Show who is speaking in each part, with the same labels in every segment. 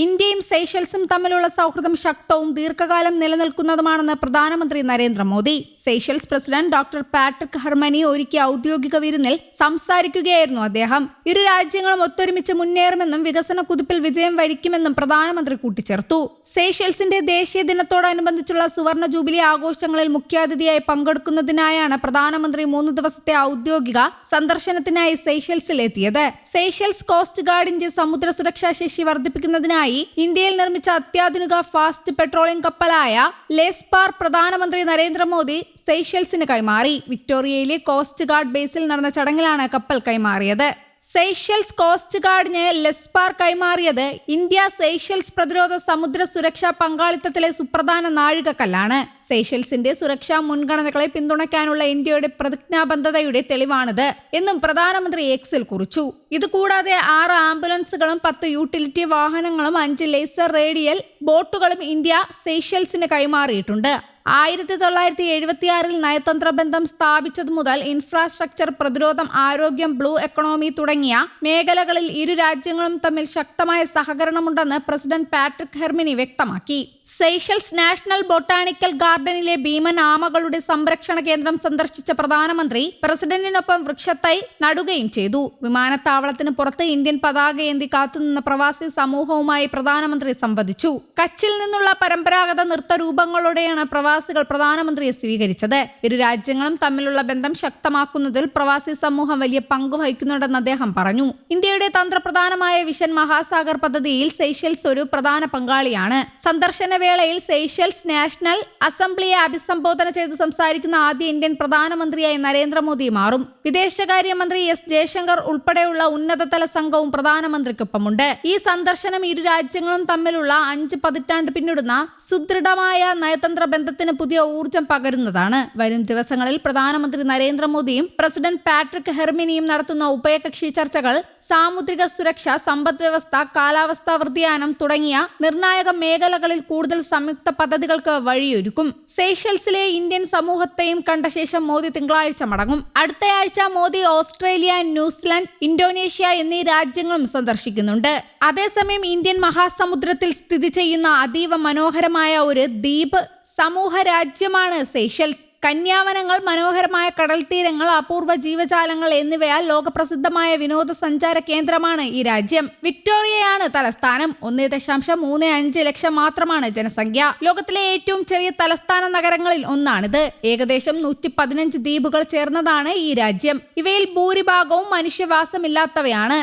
Speaker 1: ഇന്ത്യയും സെയ്ഷൽസും തമ്മിലുള്ള സൗഹൃദം ശക്തവും ദീർഘകാലം നിലനിൽക്കുന്നതുമാണെന്ന് പ്രധാനമന്ത്രി Narendra Modi. Seychelles president doctor Patrick ഹെർമനി ഒരുക്കിയ ഔദ്യോഗിക വിരുന്നിൽ സംസാരിക്കുകയായിരുന്നു അദ്ദേഹം. ഇരു രാജ്യങ്ങളും ഒത്തൊരുമിച്ച് മുന്നേറുമെന്നും വികസന കുതിപ്പിൽ വിജയം വരിക്കുമെന്നും പ്രധാനമന്ത്രി കൂട്ടിച്ചേർത്തു. സെയ്ഷൽസിന്റെ ദേശീയ ദിനത്തോടനുബന്ധിച്ചുള്ള സുവർണ ജൂബിലി ആഘോഷങ്ങളിൽ മുഖ്യാതിഥിയായി പങ്കെടുക്കുന്നതിനായാണ് പ്രധാനമന്ത്രി 3 ദിവസത്തെ ഔദ്യോഗിക സന്ദർശനത്തിനായി സെയ്ഷൽസിൽ എത്തിയത്. സെയ്ഷൽസ് കോസ്റ്റ് ഗാർഡിന്റെ സമുദ്ര സുരക്ഷാ ശേഷി വർദ്ധിപ്പിക്കുന്നതിനായി ഇന്ത്യയിൽ നിർമ്മിച്ച അത്യാധുനിക ഫാസ്റ്റ് പെട്രോളിംഗ് കപ്പലായ ലെസ്പാർ പ്രധാനമന്ത്രി നരേന്ദ്രമോദി സെയ്ഷൽസിന് കൈമാറി. വിക്ടോറിയയിലെ കോസ്റ്റ് ഗാർഡ് ബേസിൽ നടന്ന ചടങ്ങിലാണ് കപ്പൽ കൈമാറിയത്. സെയ്ഷൽസ് കോസ്റ്റ് ഗാർഡിന് ലെസ്പാർ കൈമാറിയത് ഇന്ത്യ സെയ്ഷൽസ് പ്രതിരോധ സമുദ്ര സുരക്ഷാ പങ്കാളിത്തത്തിലെ സുപ്രധാന നാഴികക്കല്ലാണ്. സെയ്ഷൽസിന്റെ സുരക്ഷാ മുൻഗണനകളെ പിന്തുണയ്ക്കാനുള്ള ഇന്ത്യയുടെ പ്രതിജ്ഞാബദ്ധതയുടെ തെളിവാണിത് എന്നും പ്രധാനമന്ത്രി എക്സിൽ കുറിച്ചു. ഇതുകൂടാതെ 6 ആംബുലൻസുകളും 10 യൂട്ടിലിറ്റി വാഹനങ്ങളും 5 ലേസർ റേഡിയൽ ബോട്ടുകളും ഇന്ത്യ സെയ്ഷൽസിന് കൈമാറിയിട്ടുണ്ട്. 1976 നയതന്ത്ര ബന്ധം സ്ഥാപിച്ചതു മുതൽ ഇൻഫ്രാസ്ട്രക്ചർ, പ്രതിരോധം, ആരോഗ്യം, ബ്ലൂ എക്കണോമി തുടങ്ങിയ മേഖലകളിൽ ഇരു രാജ്യങ്ങളും തമ്മിൽ ശക്തമായ സഹകരണമുണ്ടെന്ന് പ്രസിഡന്റ് പാട്രിക് ഹെർമിനി വ്യക്തമാക്കി. സെയ്ഷൽസ് നാഷണൽ ബൊട്ടാണിക്കൽ ഗാർഡനിലെ ഭീമൻ ആമകളുടെ സംരക്ഷണ കേന്ദ്രം സന്ദർശിച്ച പ്രധാനമന്ത്രി പ്രസിഡന്റിനൊപ്പം വൃക്ഷത്തൈ നടുകയും ചെയ്തു. വിമാനത്താവളത്തിന് പുറത്ത് ഇന്ത്യൻ പതാകയേന്തി കാത്തുനിന്ന പ്രവാസി സമൂഹവുമായി പ്രധാനമന്ത്രി സംവദിച്ചു. കച്ചിൽ നിന്നുള്ള പരമ്പരാഗത നൃത്തരൂപങ്ങളോടെയാണ് പ്രവാസികൾ പ്രധാനമന്ത്രിയെ സ്വീകരിച്ചത്. ഇരു രാജ്യങ്ങളും തമ്മിലുള്ള ബന്ധം ശക്തമാക്കുന്നതിൽ പ്രവാസി സമൂഹം വലിയ പങ്ക് വഹിക്കുന്നുണ്ടെന്ന് അദ്ദേഹം പറഞ്ഞു. ഇന്ത്യയുടെ തന്ത്രപ്രധാനമായ വിഷൻ മഹാസാഗർ പദ്ധതിയിൽ സെയ്ഷൽസ് ഒരു പ്രധാന പങ്കാളിയാണ്. സന്ദർശന വേളയിൽ സെയ്ഷൽസ് നാഷണൽ അസംബ്ലിയെ അഭിസംബോധന ചെയ്ത് സംസാരിക്കുന്ന ആദ്യ ഇന്ത്യൻ പ്രധാനമന്ത്രിയായി നരേന്ദ്രമോദി മാറും. വിദേശകാര്യമന്ത്രി എസ് ജയശങ്കർ ഉൾപ്പെടെയുള്ള ഉന്നതതല സംഘവും പ്രധാനമന്ത്രിക്കൊപ്പമുണ്ട്. ഈ സന്ദർശനം ഇരു രാജ്യങ്ങളും തമ്മിലുള്ള 5 പതിറ്റാണ്ട് പിന്നിടുന്ന സുദൃഢമായ നയതന്ത്ര ബന്ധത്തിന് പുതിയ ഊർജം പകരുന്നതാണ്. വരും ദിവസങ്ങളിൽ പ്രധാനമന്ത്രി നരേന്ദ്രമോദിയും പ്രസിഡന്റ് പാട്രിക് ഹെർമിനിയും നടത്തുന്ന ഉഭയകക്ഷി ചർച്ചകൾ സാമുദ്രിക സുരക്ഷ, സമ്പദ് വ്യവസ്ഥ, കാലാവസ്ഥാ വ്യതിയാനം തുടങ്ങിയ നിർണായക മേഖലകളിൽ കൂടുതൽ സംയുക്ത പദ്ധതികൾക്ക് വഴിയൊരുക്കും. സെയ്ഷൽസിലെ ഇന്ത്യൻ സമൂഹത്തെയും കണ്ട ശേഷം മോദി തിങ്കളാഴ്ച മടങ്ങും. അടുത്തയാഴ്ച മോദി ഓസ്ട്രേലിയ, ന്യൂസിലാൻഡ്, ഇന്തോനേഷ്യ എന്നീ രാജ്യങ്ങളും സന്ദർശിക്കുന്നുണ്ട്. അതേസമയം ഇന്ത്യൻ മഹാസമുദ്രത്തിൽ സ്ഥിതി ചെയ്യുന്ന അതീവ മനോഹരമായ ഒരു ദ്വീപ് സമൂഹ രാജ്യമാണ് സെയ്ഷൽസ്. കന്യാവനങ്ങൾ, മനോഹരമായ കടൽ തീരങ്ങൾ, അപൂർവ ജീവജാലങ്ങൾ എന്നിവയാൽ ലോകപ്രസിദ്ധമായ വിനോദസഞ്ചാര കേന്ദ്രമാണ് ഈ രാജ്യം. വിക്ടോറിയയാണ് തലസ്ഥാനം. 1.35 ലക്ഷം മാത്രമാണ് ജനസംഖ്യ. ലോകത്തിലെ ഏറ്റവും ചെറിയ തലസ്ഥാന നഗരങ്ങളിൽ ഒന്നാണിത്. ഏകദേശം 115 ദ്വീപുകൾ ചേർന്നതാണ് ഈ രാജ്യം. ഇവയിൽ ഭൂരിഭാഗവും മനുഷ്യവാസമില്ലാത്തവയാണ്.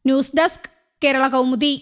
Speaker 1: News desk, Kerala Kaumudi.